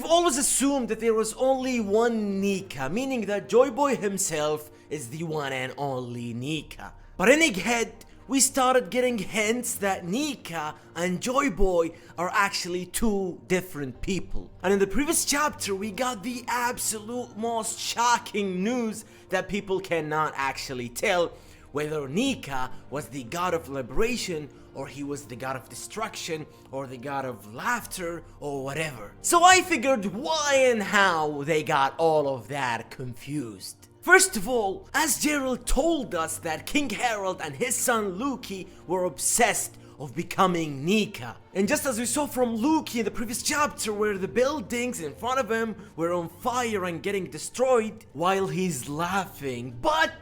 always assumed that there was only one Nika, meaning that Joy Boy himself is the one and only Nika. But in Egghead, we started getting hints that Nika and Joy Boy are actually two different people. And in the previous chapter, we got the absolute most shocking news that people cannot actually tell whether Nika was the god of liberation, or he was the god of destruction, or the god of laughter, or whatever. So I figured why and how they got all of that confused. First of all, as Gerald told us that King Harold and his son Loki were obsessed of becoming Nika. And just as we saw from Loki in the previous chapter, where the buildings in front of him were on fire and getting destroyed while he's laughing, but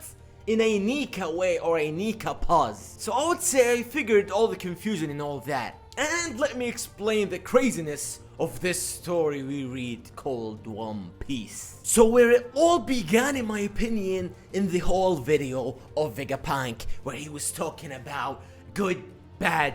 in a Nika way, or a Nika pause. So I would say I figured all the confusion and all that. And let me explain the craziness of this story we read called One Piece. So where it all began, in my opinion, in the whole video of Vegapunk, where he was talking about good, bad,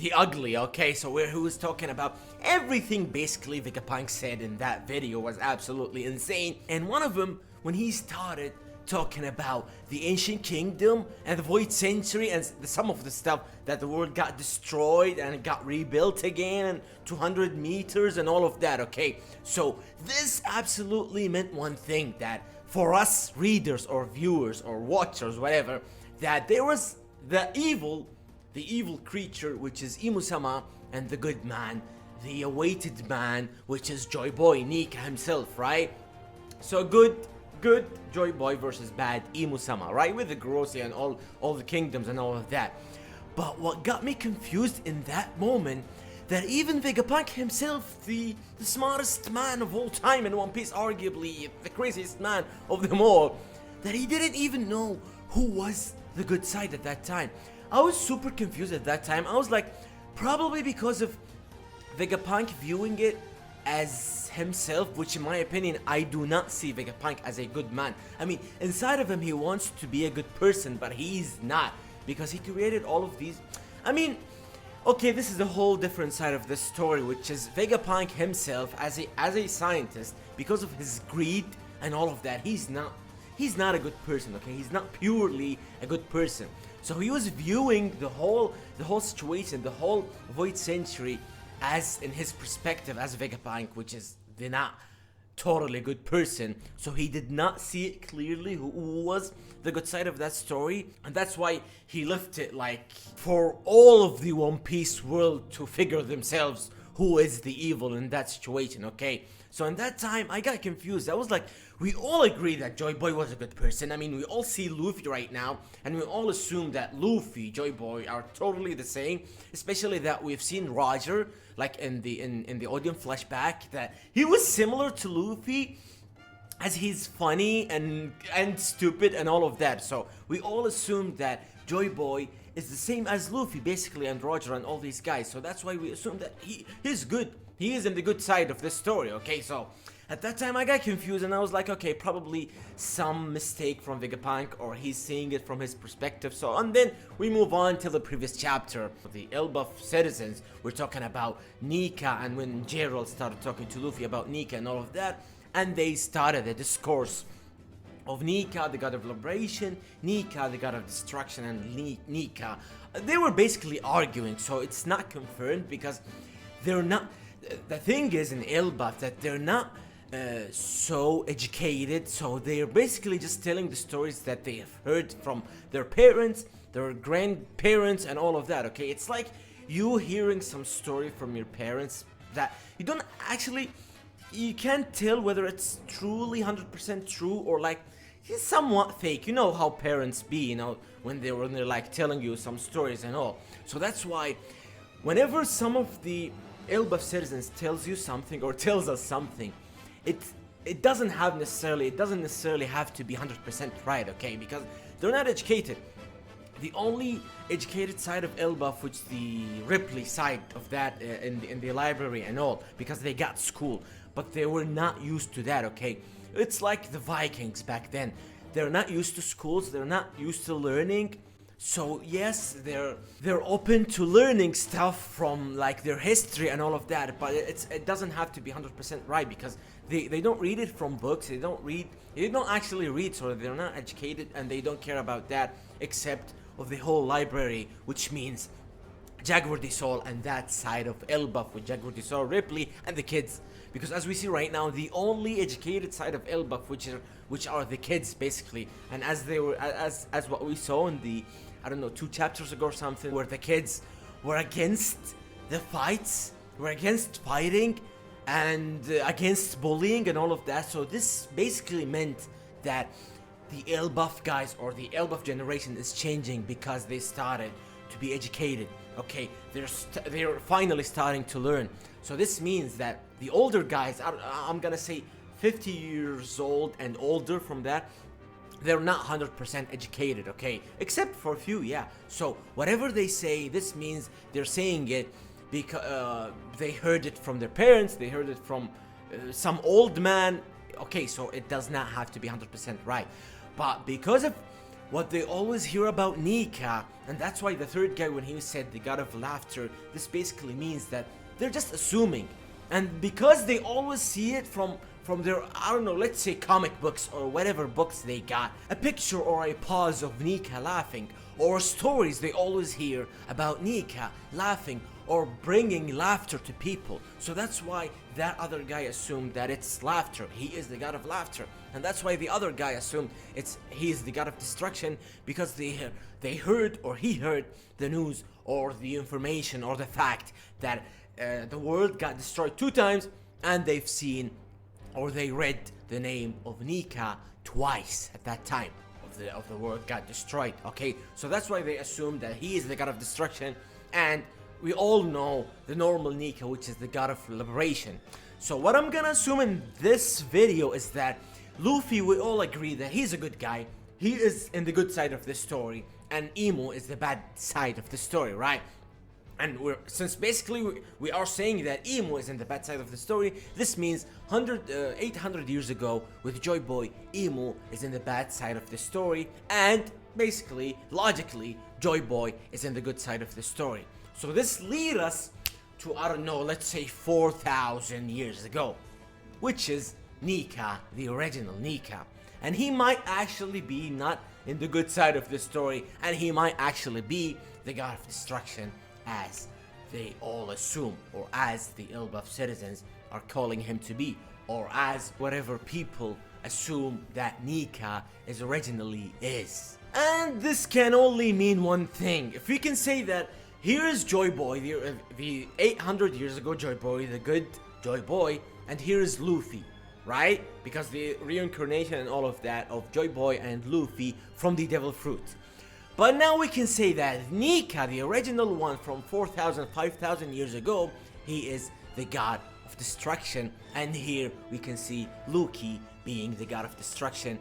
the ugly, okay? So where he was talking about everything basically Vegapunk said in that video was absolutely insane. And one of them, when he started talking about the ancient kingdom and the void century and some of the stuff that the world got destroyed and it got rebuilt again and 200 meters and all of that, okay? So this absolutely meant one thing, that for us readers or viewers or watchers, whatever, that there was the evil creature, which is Imu-sama, and the good man, the awaited man, which is Joy Boy Nika himself, right? So good Joy Boy versus bad Imu-sama, right? With the Grossi and all the kingdoms and all of that. But what got me confused in that moment, that even Vegapunk himself, the smartest man of all time in One Piece, arguably the craziest man of them all, that he didn't even know who was the good side at that time. I was super confused at that time. I was like, probably because of Vegapunk viewing it as himself, which in my opinion, I do not see Vegapunk as a good man. I mean, inside of him he wants to be a good person, but he's not, because he created all of these. I mean, okay, this is a whole different side of this story, which is Vegapunk himself as a scientist, because of his greed and all of that, he's not a good person, okay? He's not purely a good person. So he was viewing the whole situation, the whole void century, as in his perspective as Vegapunk, which is the not totally good person. So he did not see it clearly who was the good side of that story, and that's why he left it like for all of the One Piece world to figure themselves who is the evil in that situation, okay? So in that time I got confused. I was like, we all agree that Joy Boy was a good person. I mean, we all see Luffy right now, and we all assume that Luffy, Joy Boy are totally the same, especially that we've seen Roger, like in the audio flashback, that he was similar to Luffy, as he's funny and stupid and all of that. So we all assumed that Joy Boy is the same as Luffy basically, and Roger and all these guys. So that's why we assume that he's good. He is in the good side of this story, okay? So at that time I got confused and I was like, okay, probably some mistake from Vegapunk, or he's seeing it from his perspective. So, and then we move on to the previous chapter. The Elbaf citizens were talking about Nika, and when Gerald started talking to Luffy about Nika and all of that, and they started a discourse of Nika, the god of liberation, Nika, the god of destruction, and Nika. They were basically arguing, so it's not confirmed because they're not. The thing is in Elbaf that they're not so educated, so they're basically just telling the stories that they have heard from their parents, their grandparents, and all of that, okay? It's like you hearing some story from your parents that you don't actually, you can't tell whether it's truly 100% true or like it's somewhat fake. You know how parents be, you know, when they're like telling you some stories and all. So that's why whenever some of the Elbaf citizens tells you something or tells us something, it doesn't necessarily have to be 100% right, okay? Because they're not educated. The only educated side of Elbaf, which the Ripley side of that in the library and all, because they got school, but they were not used to that, okay? It's like the Vikings back then. They're not used to schools, they're not used to learning, So yes, they're open to learning stuff from like their history and all of that, but it doesn't have to be 100% right, because they don't read it from books. They don't actually read, so they're not educated, and they don't care about that, except of the whole library, which means Jaguar de Sol and that side of Elbaf with Jaguar de Sol, Ripley, and the kids. Because as we see right now, the only educated side of Elbaf, which are the kids basically, and as what we saw in the, I don't know, 2 chapters ago or something, where the kids were against the fights, were against fighting, and against bullying and all of that. So this basically meant that the Elbaf guys, or the Elbaf generation, is changing because they started to be educated. Okay, they're finally starting to learn. So this means that the older guys, I'm gonna say 50 years old and older from that, they're not 100% educated, okay? Except for a few, yeah. So whatever they say, this means they're saying it because they heard it from their parents, they heard it from some old man. Okay, so it does not have to be 100% right. But because of what they always hear about Nika, and that's why the third guy, when he said the god of laughter, this basically means that they're just assuming. And because they always see it from their, I don't know, let's say comic books or whatever books they got, a picture or a pause of Nika laughing, or stories they always hear about Nika laughing or bringing laughter to people. So that's why that other guy assumed that it's laughter. He is the god of laughter. And that's why the other guy assumed he is the god of destruction, because they heard, or he heard, the news or the information or the fact that the world got destroyed 2 times, and they've seen or they read the name of Nika twice at that time of the world got destroyed. Okay, so that's why they assumed that he is the god of destruction, and we all know the normal Nika, which is the god of liberation. So what I'm gonna assume in this video is that Luffy, we all agree that he's a good guy. He is in the good side of the story, and Emo is the bad side of the story, right? And since basically we are saying that Emo is in the bad side of the story, this means 800 years ago with Joy Boy, Emo is in the bad side of the story, and basically, logically, Joy Boy is in the good side of the story. So this leads us to, I don't know, let's say 4,000 years ago, which is Nika, the original Nika. And he might actually be not in the good side of the story, and he might actually be the god of destruction, as they all assume, or as the Elbaf citizens are calling him to be, or as whatever people assume that Nika is originally is. And this can only mean one thing. If we can say that here is Joy Boy, the 800 years ago Joy Boy, the good Joy Boy, and here is Luffy, right? Because the reincarnation and all of that of Joy Boy and Luffy from the Devil Fruit. But now we can say that Nika, the original one from 4,000, 5,000 years ago, he is the god of destruction. And here we can see Loki being the god of destruction,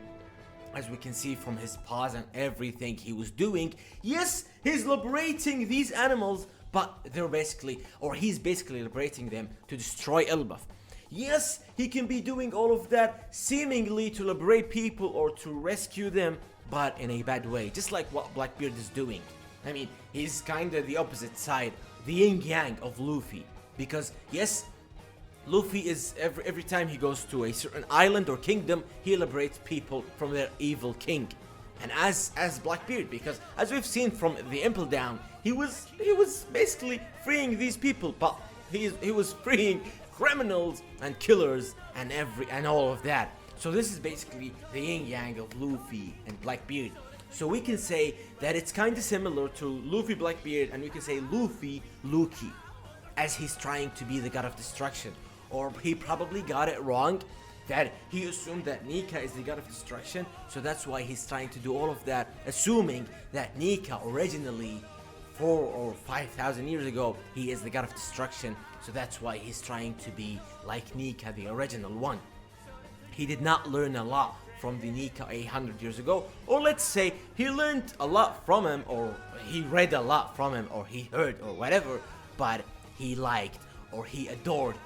as we can see from his paws and everything he was doing. Yes, he's liberating these animals, but they're basically, or he's basically liberating them to destroy Elbaf. Yes, he can be doing all of that seemingly to liberate people or to rescue them, but in a bad way, just like what Blackbeard is doing. I mean, he's kinda the opposite side, the yin-yang of Luffy. Because yes, Luffy is every time he goes to a certain island or kingdom, he liberates people from their evil king. And as Blackbeard, because as we've seen from the Impel Down, he was basically freeing these people, but he was freeing criminals and killers and all of that. So this is basically the yin-yang of Luffy and Blackbeard. So we can say that it's kind of similar to Luffy Blackbeard, and we can say Luffy Loki, as he's trying to be the god of destruction. Or he probably got it wrong, that he assumed that Nika is the god of destruction, so that's why he's trying to do all of that, assuming that Nika originally 4 or 5,000 years ago, he is the god of destruction, so that's why he's trying to be like Nika, the original one. He did not learn a lot from the Nika 800 years ago, or let's say he learned a lot from him, or he read a lot from him, or he heard, or whatever, but he liked or he adored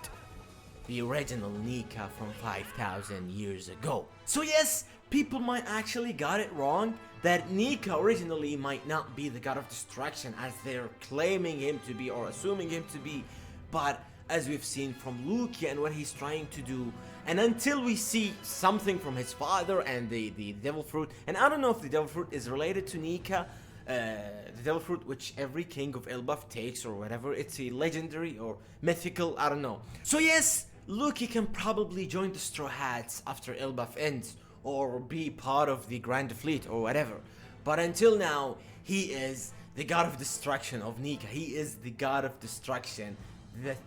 the original Nika from 5,000 years ago. So yes, people might actually got it wrong, that Nika originally might not be the god of destruction as they're claiming him to be or assuming him to be, but as we've seen from Loki and what he's trying to do, and until we see something from his father and the devil fruit, and I don't know if the devil fruit is related to Nika, the devil fruit which every king of Elbaf takes or whatever, it's a legendary or mythical, I don't know. So yes, Loki can probably join the Straw Hats after Elbaf ends, or be part of the Grand Fleet or whatever, but until now, he is the god of destruction of Nika. He is the god of destruction,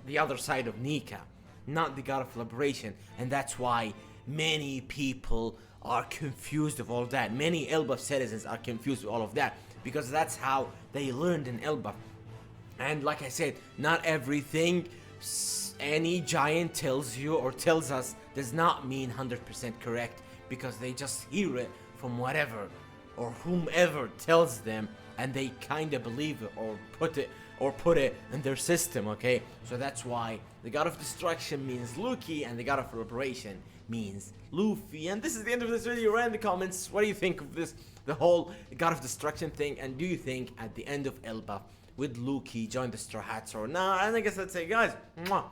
the other side of Nika, not the god of liberation, and that's why many people are confused of all that. Many Elbaf citizens are confused with all of that, because that's how they learned in Elbaf. And like I said, not everything any giant tells you or tells us does not mean 100% correct, because they just hear it from whatever or whomever tells them, and they kind of believe it or put it in their system, okay? So that's why the god of destruction means Loki and the god of liberation means Luffy. And this is the end of this video. Write in the comments, what do you think of this, the whole god of destruction thing, and do you think at the end of Elbaf would Loki join the Straw Hats or not? And I guess that's it, guys. Mwah.